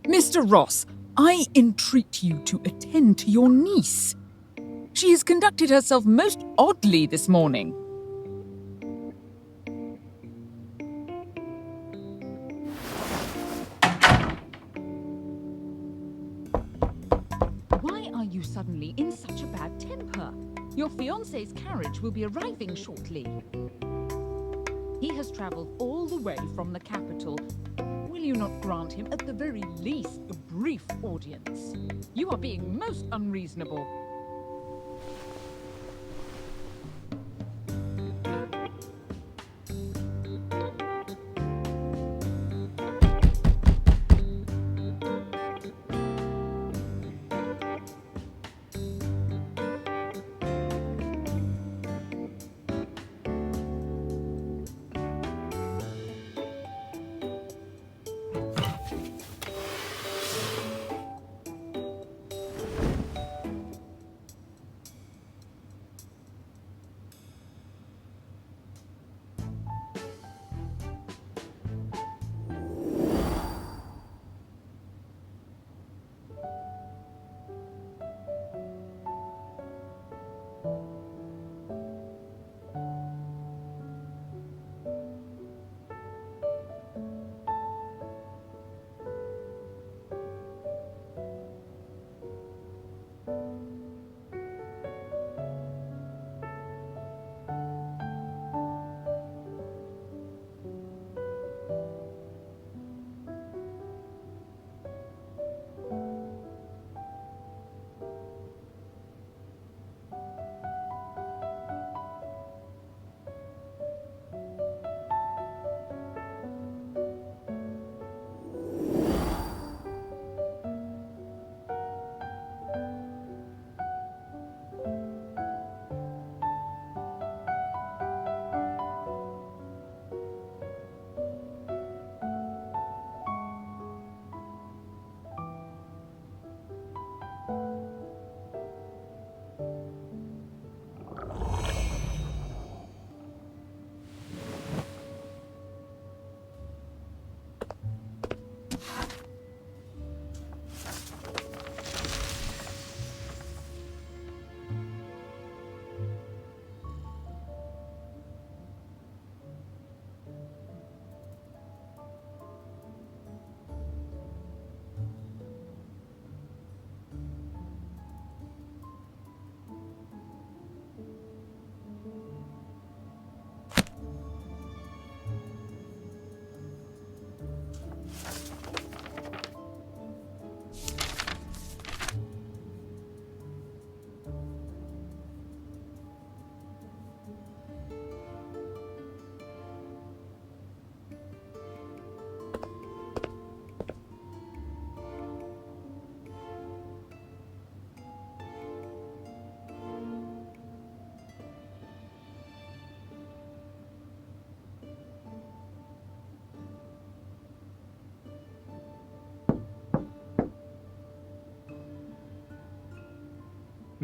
Mr. Ross, I entreat you to attend to your niece. She has conducted herself most oddly this morning. Why are you suddenly in such a bad temper? Your fiancé's carriage will be arriving shortly. He has travelled all the way from the capital. Will you not grant him, at the very least, a brief audience? You are being most unreasonable.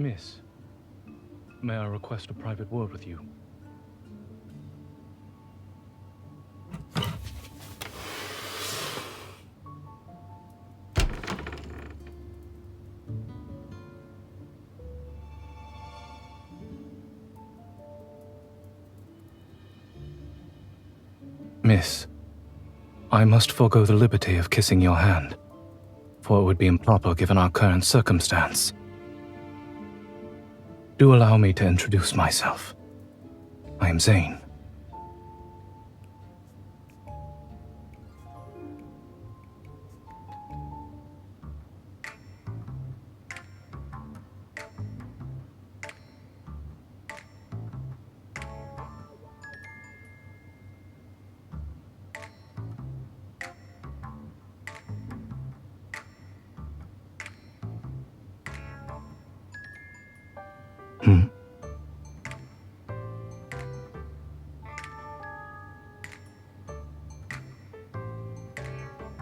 Miss, may I request a private word with you? Miss, I must forego the liberty of kissing your hand, for it would be improper given our current circumstance. Do allow me to introduce myself. I am Zayne.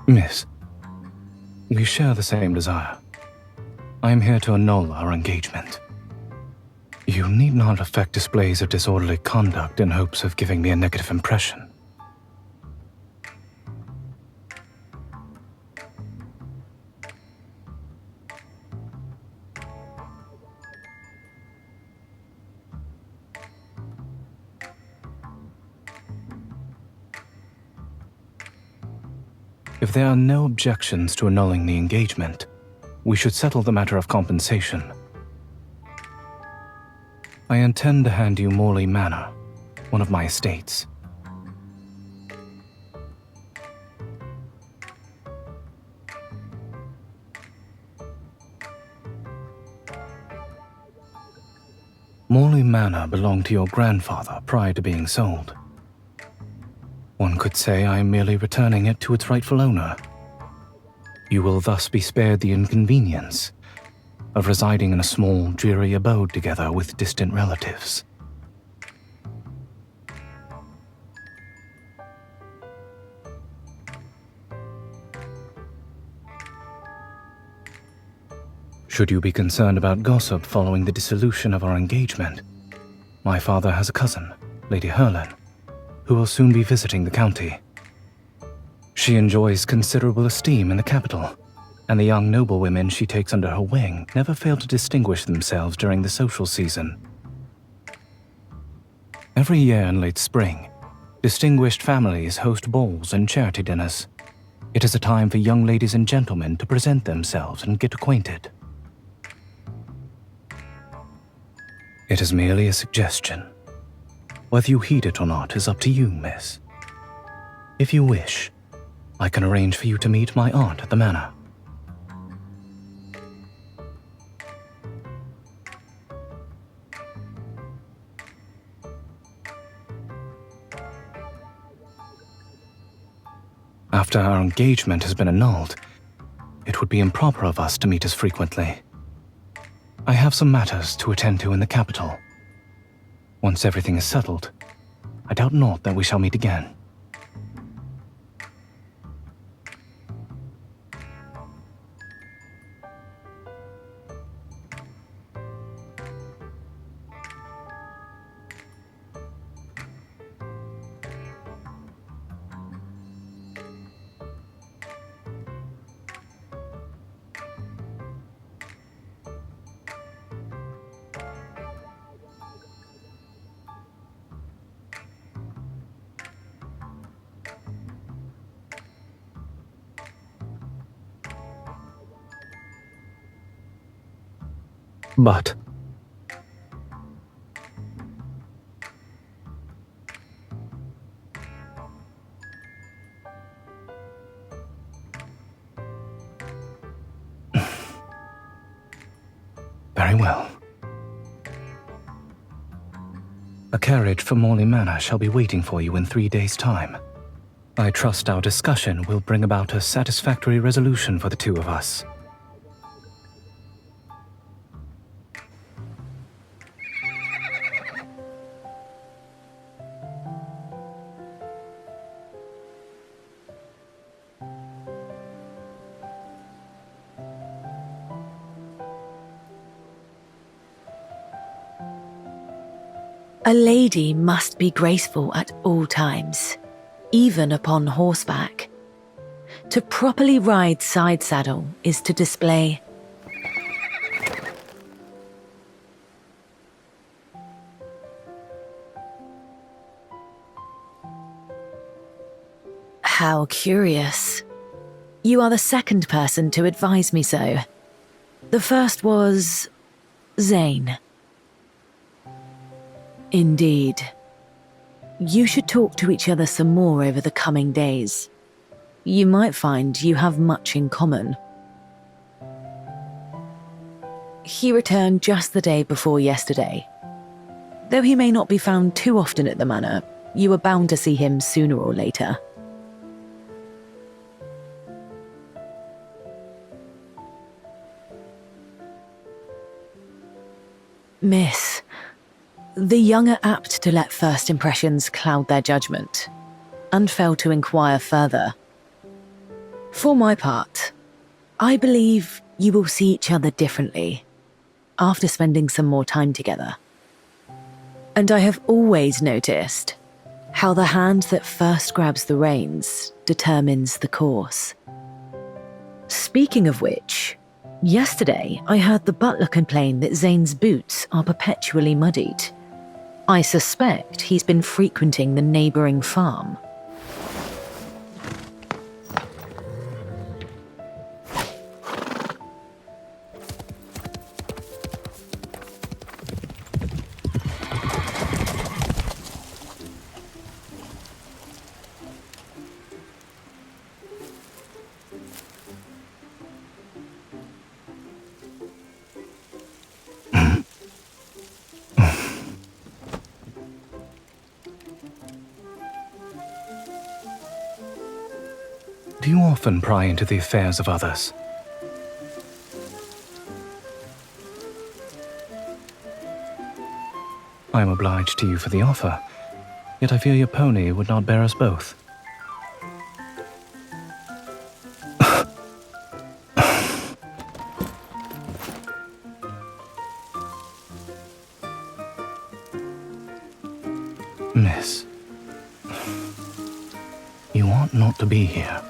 Miss, we share the same desire. I am here to annul our engagement. You need not affect displays of disorderly conduct in hopes of giving me a negative impression. If there are no objections to annulling the engagement, we should settle the matter of compensation. I intend to hand you Morley Manor, one of my estates. Morley Manor belonged to your grandfather prior to being sold. One could say I am merely returning it to its rightful owner. You will thus be spared the inconvenience of residing in a small, dreary abode together with distant relatives. Should you be concerned about gossip following the dissolution of our engagement, my father has a cousin, Lady Herlin, who will soon be visiting the county. She enjoys considerable esteem in the capital, and the young noblewomen she takes under her wing never fail to distinguish themselves during the social season. Every year in late spring, distinguished families host balls and charity dinners. It is a time for young ladies and gentlemen to present themselves and get acquainted. It is merely a suggestion. Whether you heed it or not is up to you, miss. If you wish, I can arrange for you to meet my aunt at the manor. After our engagement has been annulled, it would be improper of us to meet as frequently. I have some matters to attend to in the capital. Once everything is settled, I doubt not that we shall meet again. But very well. A carriage for Morley Manor shall be waiting for you in 3 days' time. I trust our discussion will bring about a satisfactory resolution for the two of us. A lady must be graceful at all times, even upon horseback. To properly ride side saddle is to display How curious. You are the second person to advise me so. The first was Zayne. Indeed. You should talk to each other some more over the coming days. You might find you have much in common. He returned just the day before yesterday. Though he may not be found too often at the manor, you are bound to see him sooner or later. Miss, the young are apt to let first impressions cloud their judgment, and fail to inquire further. For my part, I believe you will see each other differently after spending some more time together. And I have always noticed how the hand that first grabs the reins determines the course. Speaking of which, yesterday I heard the butler complain that Zayne's boots are perpetually muddied. I suspect he's been frequenting the neighbouring farm. Do you often pry into the affairs of others? I am obliged to you for the offer, yet I fear your pony would not bear us both. Miss, you ought not to be here.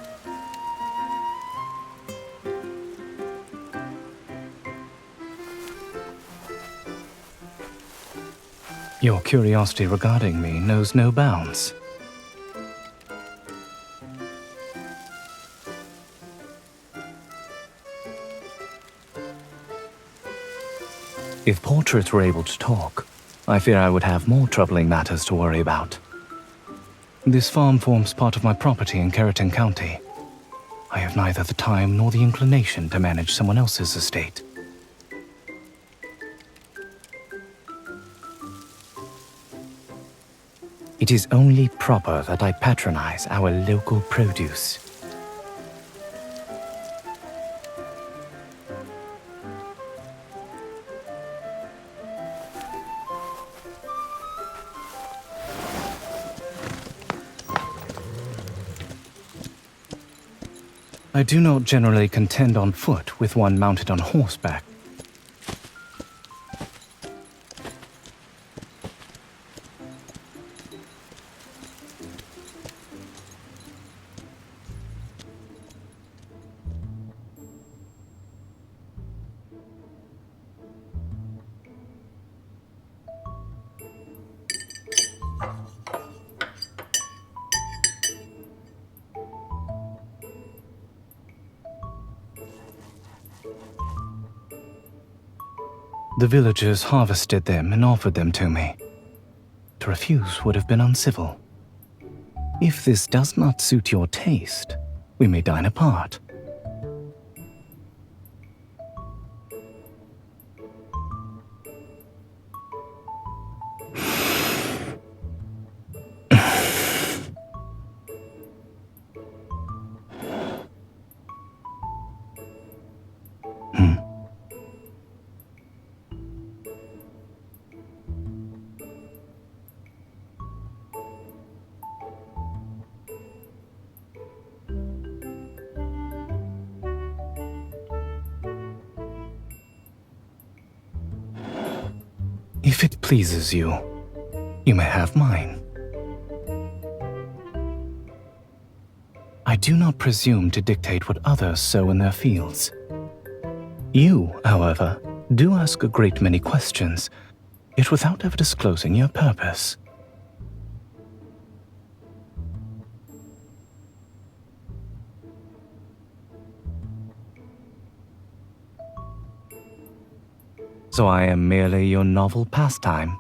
Your curiosity regarding me knows no bounds. If portraits were able to talk, I fear I would have more troubling matters to worry about. This farm forms part of my property in Keratin County. I have neither the time nor the inclination to manage someone else's estate. It is only proper that I patronize our local produce. I do not generally contend on foot with one mounted on horseback. The villagers harvested them and offered them to me. To refuse would have been uncivil. If this does not suit your taste, we may dine apart. If it pleases you, you may have mine. I do not presume to dictate what others sow in their fields. You, however, do ask a great many questions, yet without ever disclosing your purpose. So I am merely your novel pastime.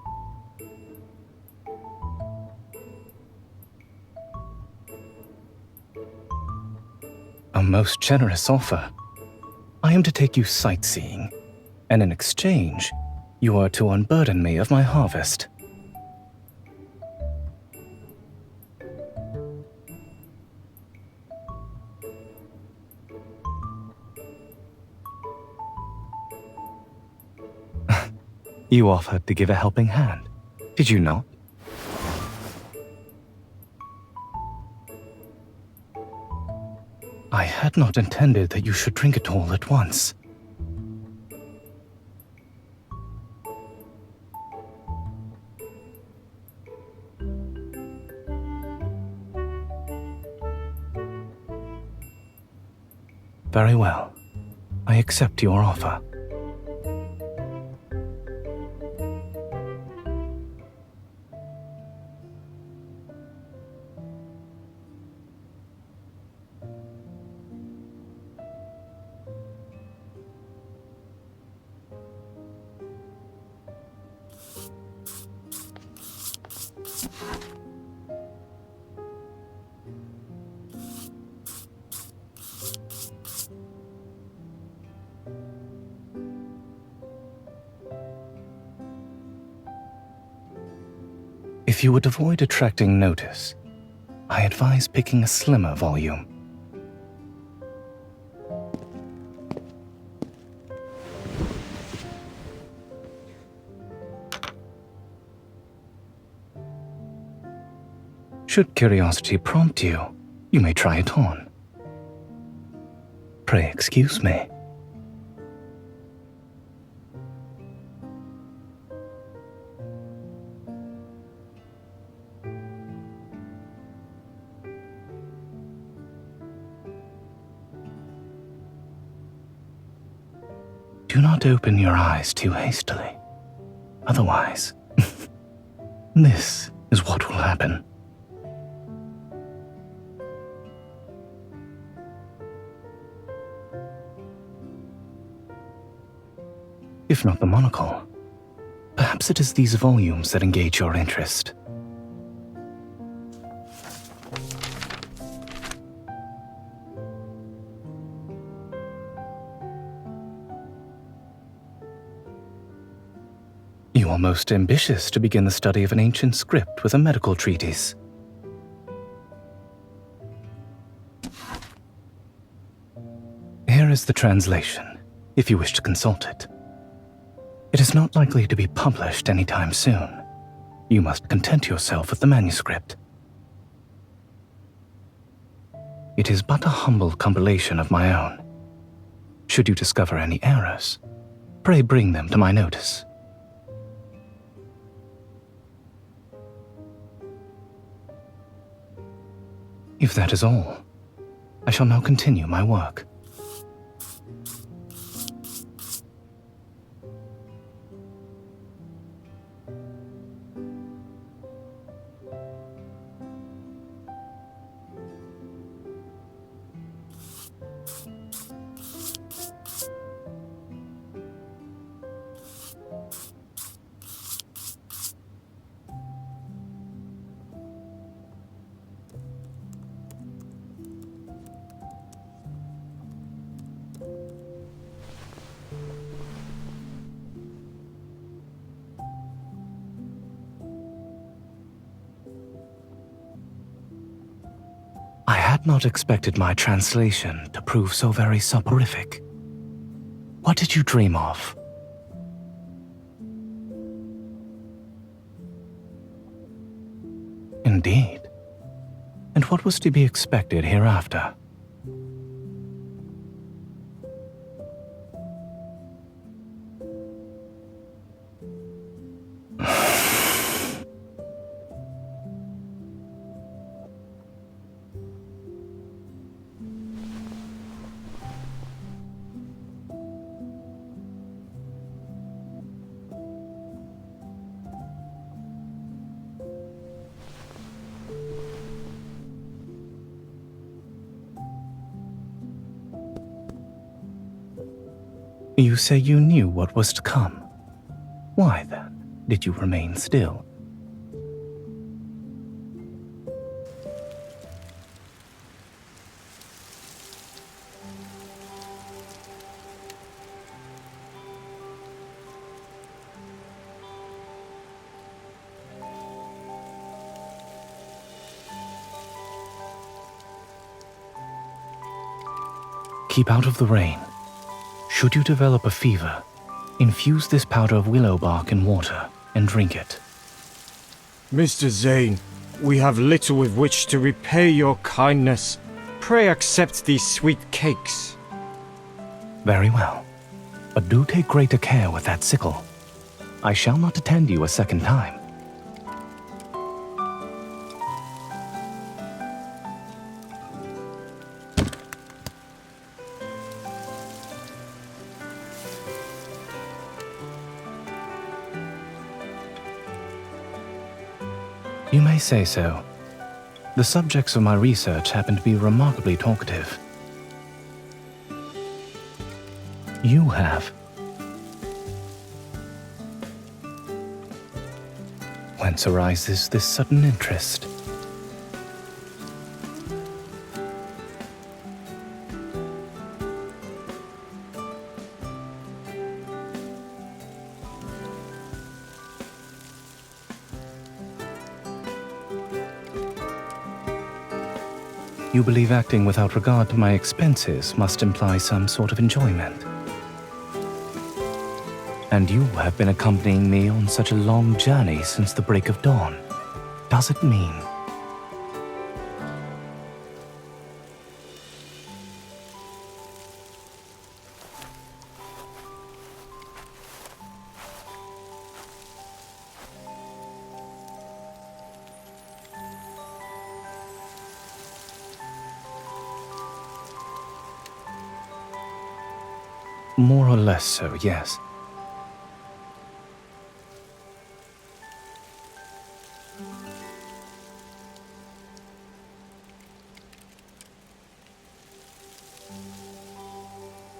A most generous offer. I am to take you sightseeing, and in exchange, you are to unburden me of my harvest. You offered to give a helping hand, did you not? I had not intended that you should drink it all at once. Very well. I accept your offer. If you would avoid attracting notice, I advise picking a slimmer volume. Should curiosity prompt you, you may try it on. Pray excuse me. Do not open your eyes too hastily. Otherwise, this is what will happen. If not the monocle, perhaps it is these volumes that engage your interest. You are most ambitious to begin the study of an ancient script with a medical treatise. Here is the translation, if you wish to consult it. It is not likely to be published anytime soon. You must content yourself with the manuscript. It is but a humble compilation of my own. Should you discover any errors, pray bring them to my notice. If that is all, I shall now continue my work. I had not expected my translation to prove so very soporific. What did you dream of? Indeed. And what was to be expected hereafter? You say you knew what was to come. Why, then, did you remain still? Keep out of the rain. Should you develop a fever, infuse this powder of willow bark in water and drink it. Mr. Zayne, we have little with which to repay your kindness. Pray accept these sweet cakes. Very well, but do take greater care with that sickle. I shall not attend you a second time. You may say so. The subjects of my research happen to be remarkably talkative. You have. Whence arises this sudden interest? You believe acting without regard to my expenses must imply some sort of enjoyment. And you have been accompanying me on such a long journey since the break of dawn. Does it mean? More or less so, yes.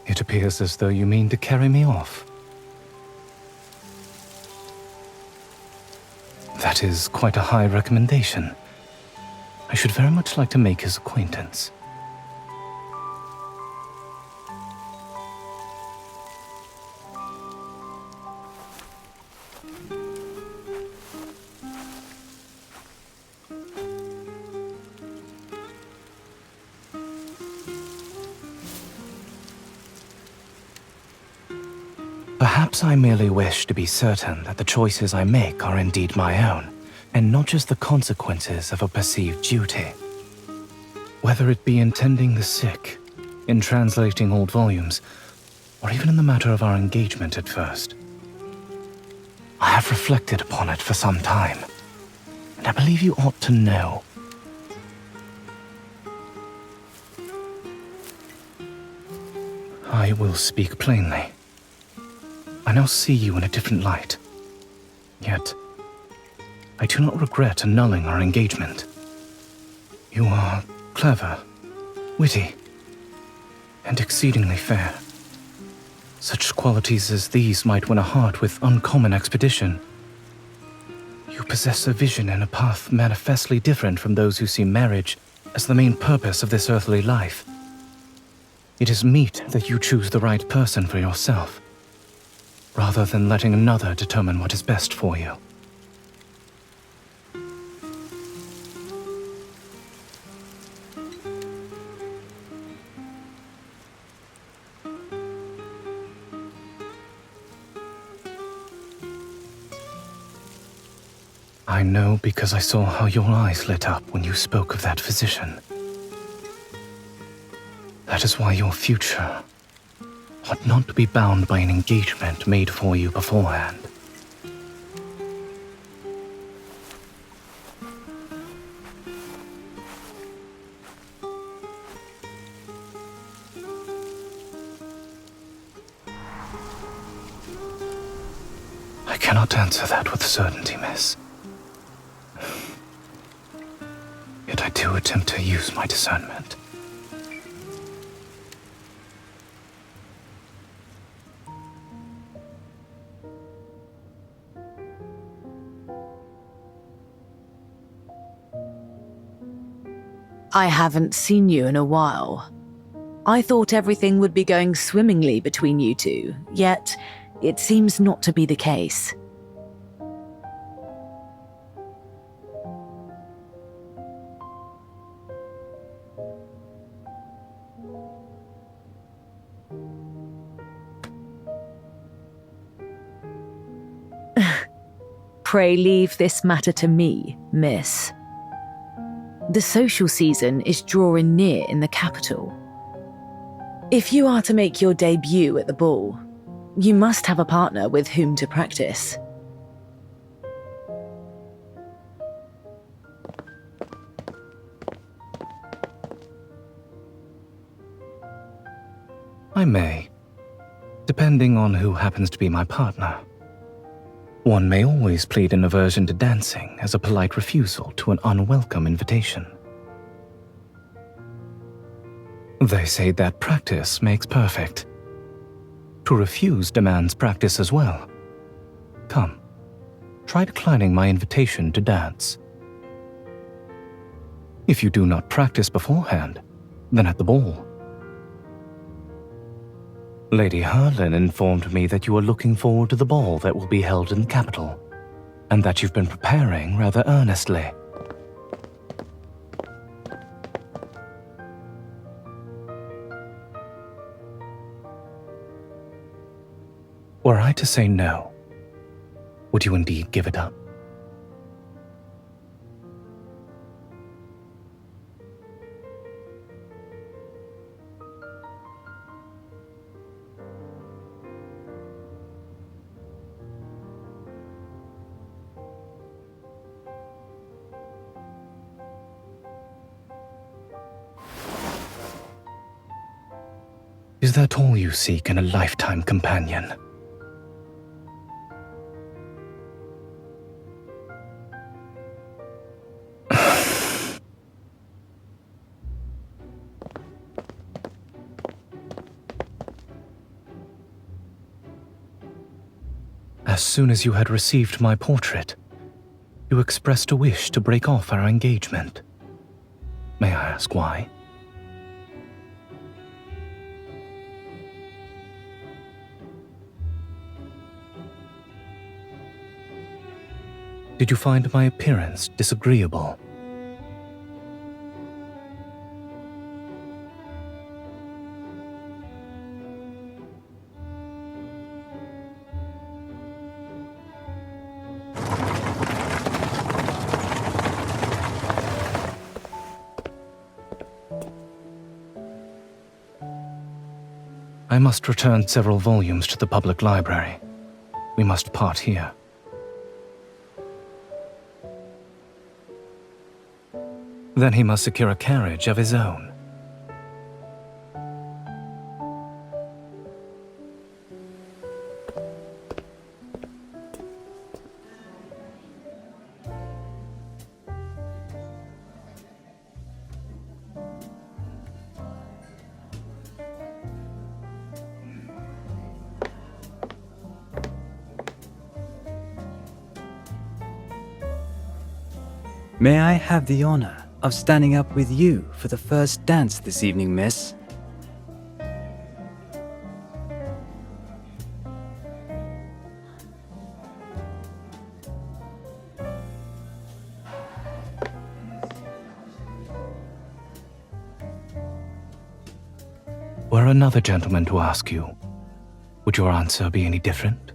It appears as though you mean to carry me off. That is quite a high recommendation. I should very much like to make his acquaintance. Perhaps I merely wish to be certain that the choices I make are indeed my own, and not just the consequences of a perceived duty. Whether it be in tending the sick, in translating old volumes, or even in the matter of our engagement at first. I have reflected upon it for some time, and I believe you ought to know. I will speak plainly. I now see you in a different light. Yet, I do not regret annulling our engagement. You are clever, witty, and exceedingly fair. Such qualities as these might win a heart with uncommon expedition. You possess a vision and a path manifestly different from those who see marriage as the main purpose of this earthly life. It is meet that you choose the right person for yourself, rather than letting another determine what is best for you. I know because I saw how your eyes lit up when you spoke of that physician. That is why your future ought not to be bound by an engagement made for you beforehand. I cannot answer that with certainty, miss. Yet I do attempt to use my discernment. I haven't seen you in a while. I thought everything would be going swimmingly between you two, yet it seems not to be the case. Pray leave this matter to me, miss. The social season is drawing near in the capital. If you are to make your debut at the ball, you must have a partner with whom to practice. I may, depending on who happens to be my partner. One may always plead an aversion to dancing as a polite refusal to an unwelcome invitation. They say that practice makes perfect. To refuse demands practice as well. Come, try declining my invitation to dance. If you do not practice beforehand, then at the ball. Lady Herlin informed me that you are looking forward to the ball that will be held in the capital, and that you've been preparing rather earnestly. Were I to say no, would you indeed give it up? Is that all you seek in a lifetime companion? As soon as you had received my portrait, you expressed a wish to break off our engagement. May I ask why? Did you find my appearance disagreeable? I must return several volumes to the public library. We must part here. Then he must secure a carriage of his own. May I have the honor of standing up with you for the first dance this evening, miss? Were another gentleman to ask you, would your answer be any different?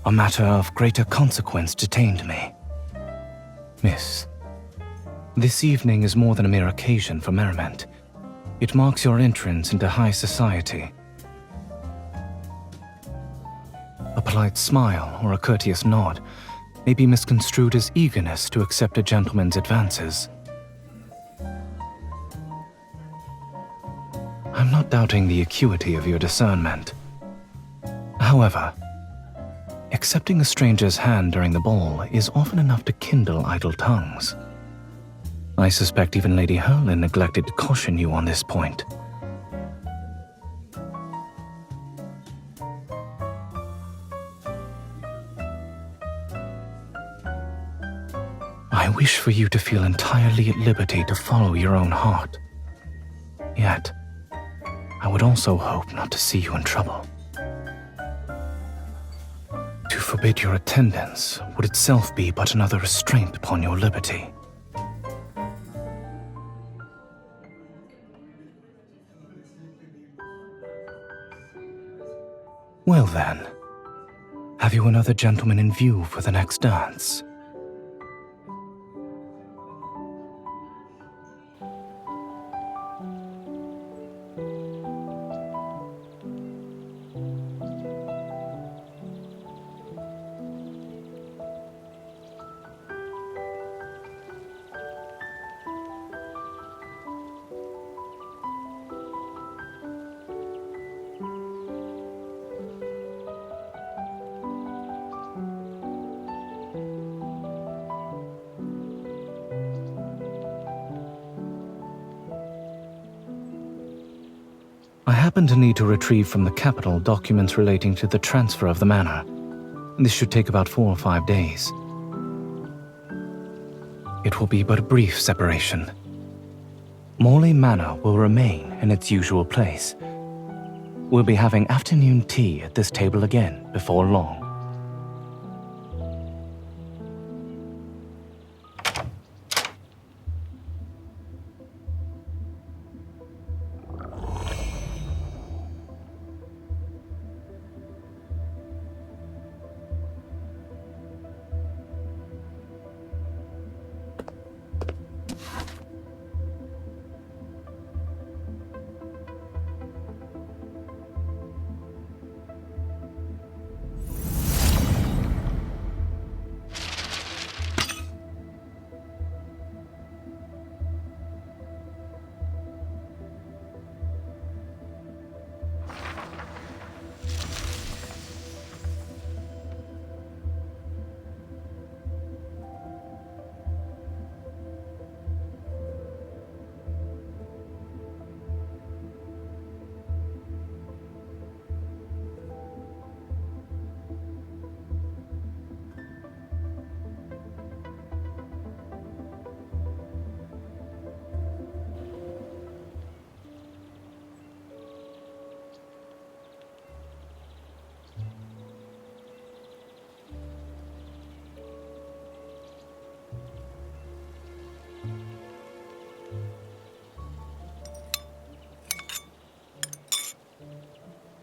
A matter of greater consequence detained me. Miss, this evening is more than a mere occasion for merriment. It marks your entrance into high society. A polite smile or a courteous nod may be misconstrued as eagerness to accept a gentleman's advances. I'm not doubting the acuity of your discernment. However, accepting a stranger's hand during the ball is often enough to kindle idle tongues. I suspect even Lady Herlin neglected to caution you on this point. I wish for you to feel entirely at liberty to follow your own heart. Yet, I would also hope not to see you in trouble. To forbid your attendance would itself be but another restraint upon your liberty. Well then, have you another gentleman in view for the next dance? I happen to need to retrieve from the capital documents relating to the transfer of the manor. This should take about 4 or 5 days. It will be but a brief separation. Morley Manor will remain in its usual place. We'll be having afternoon tea at this table again before long.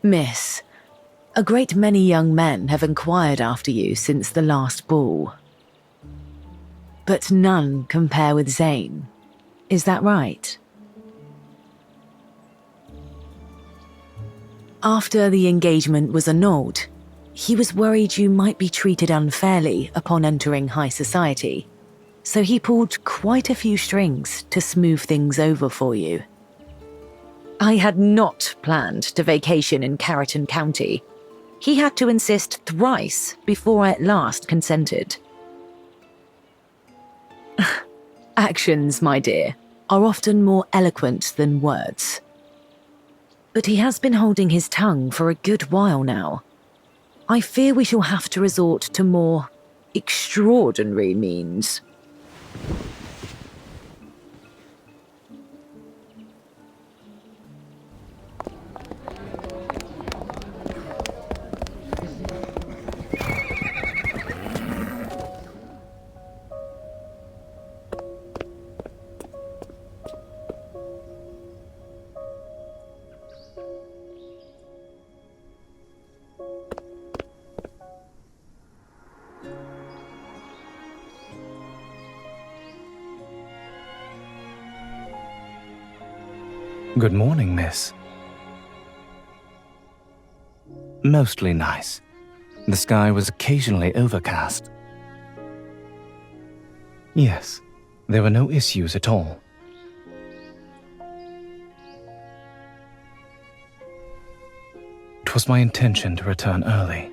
Miss, a great many young men have inquired after you since the last ball. But none compare with Zayne. Is that right? After the engagement was annulled, he was worried you might be treated unfairly upon entering high society, so he pulled quite a few strings to smooth things over for you. I had not planned to vacation in Carrollton County. He had to insist thrice before I at last consented. Actions, my dear, are often more eloquent than words. But he has been holding his tongue for a good while now. I fear we shall have to resort to more extraordinary means. Good morning, miss. Mostly nice. The sky was occasionally overcast. Yes, there were no issues at all. It was my intention to return early.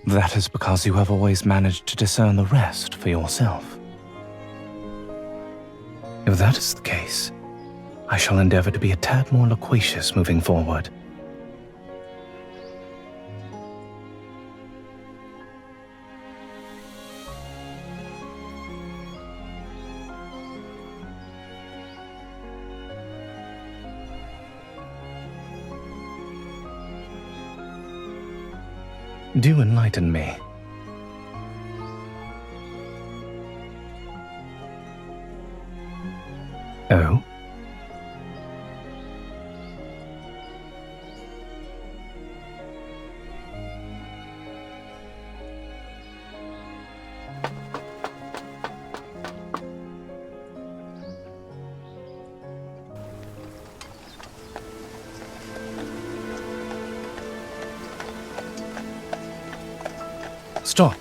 That is because you have always managed to discern the rest for yourself. If that is the case, I shall endeavor to be a tad more loquacious moving forward. Do enlighten me. Oh? Stop.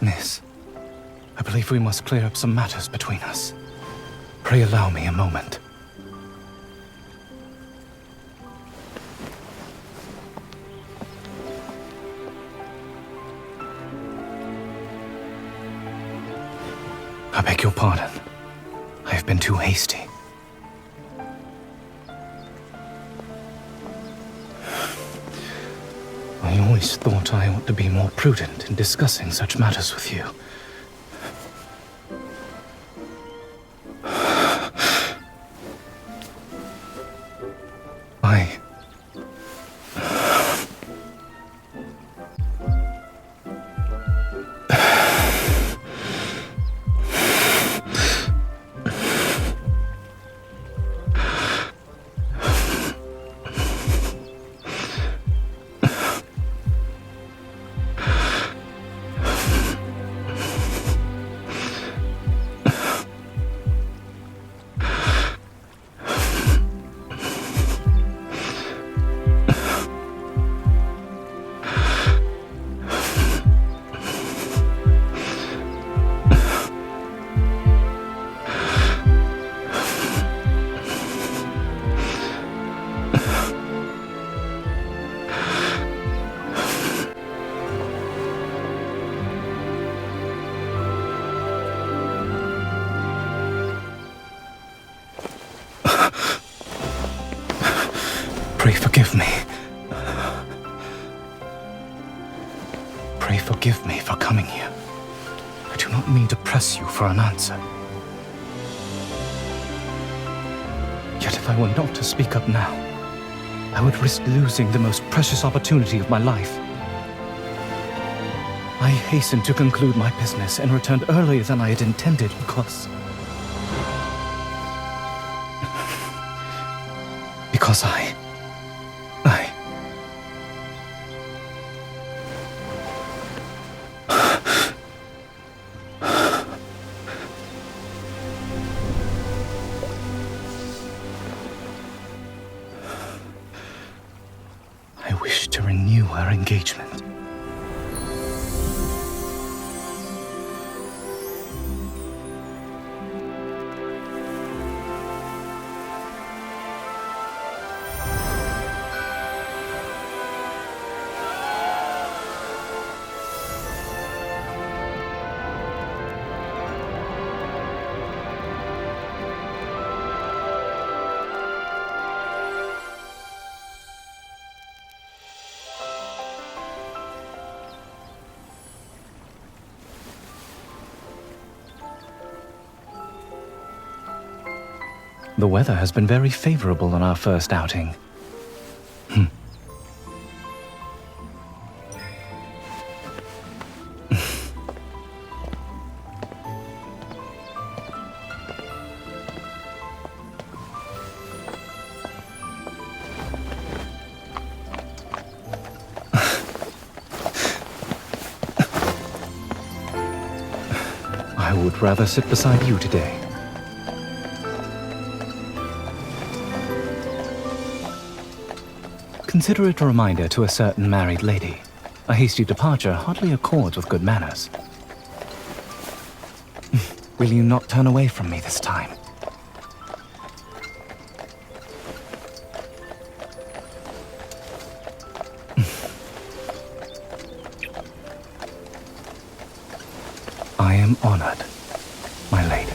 Miss, I believe we must clear up some matters between us. Pray allow me a moment. I beg your pardon. I have been too hasty. I always thought I ought to be more prudent in discussing such matters with you. I... Pray forgive me. Pray forgive me for coming here. I do not mean to press you for an answer. If I were not to speak up now, I would risk losing the most precious opportunity of my life. I hastened to conclude my business and returned earlier than I had intended because... because I wish to renew our engagement. The weather has been very favorable on our first outing. I would rather sit beside you today. Consider it a reminder to a certain married lady. A hasty departure hardly accords with good manners. Will you not turn away from me this time? I am honored, my lady.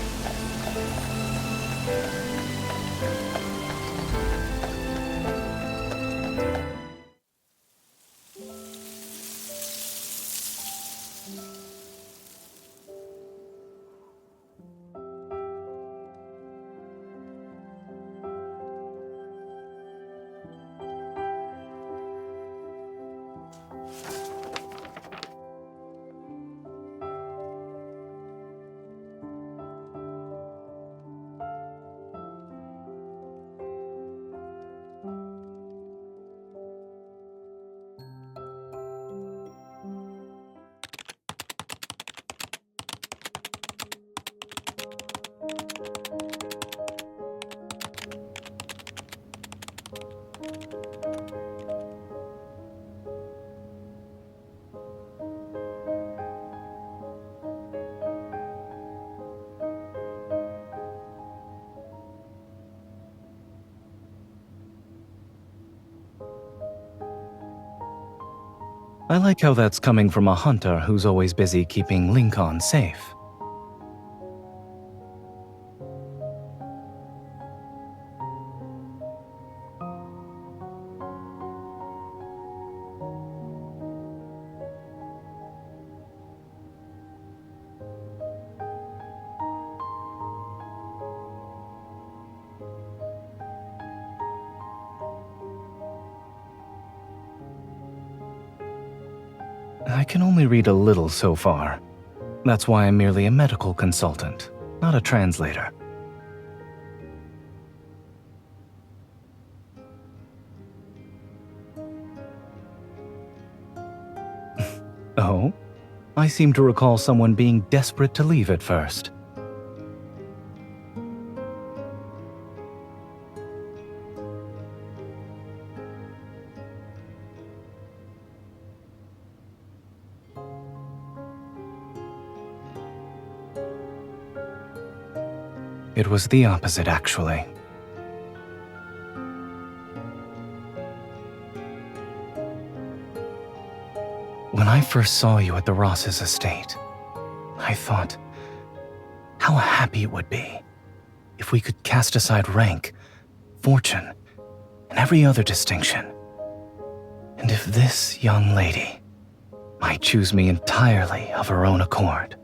I like how that's coming from a hunter who's always busy keeping Lincoln safe. I can only read a little so far. That's why I'm merely a medical consultant, not a translator. Oh? I seem to recall someone being desperate to leave at first. It was the opposite, actually. When I first saw you at the Ross's estate, I thought how happy it would be if we could cast aside rank, fortune, and every other distinction. And if this young lady might choose me entirely of her own accord.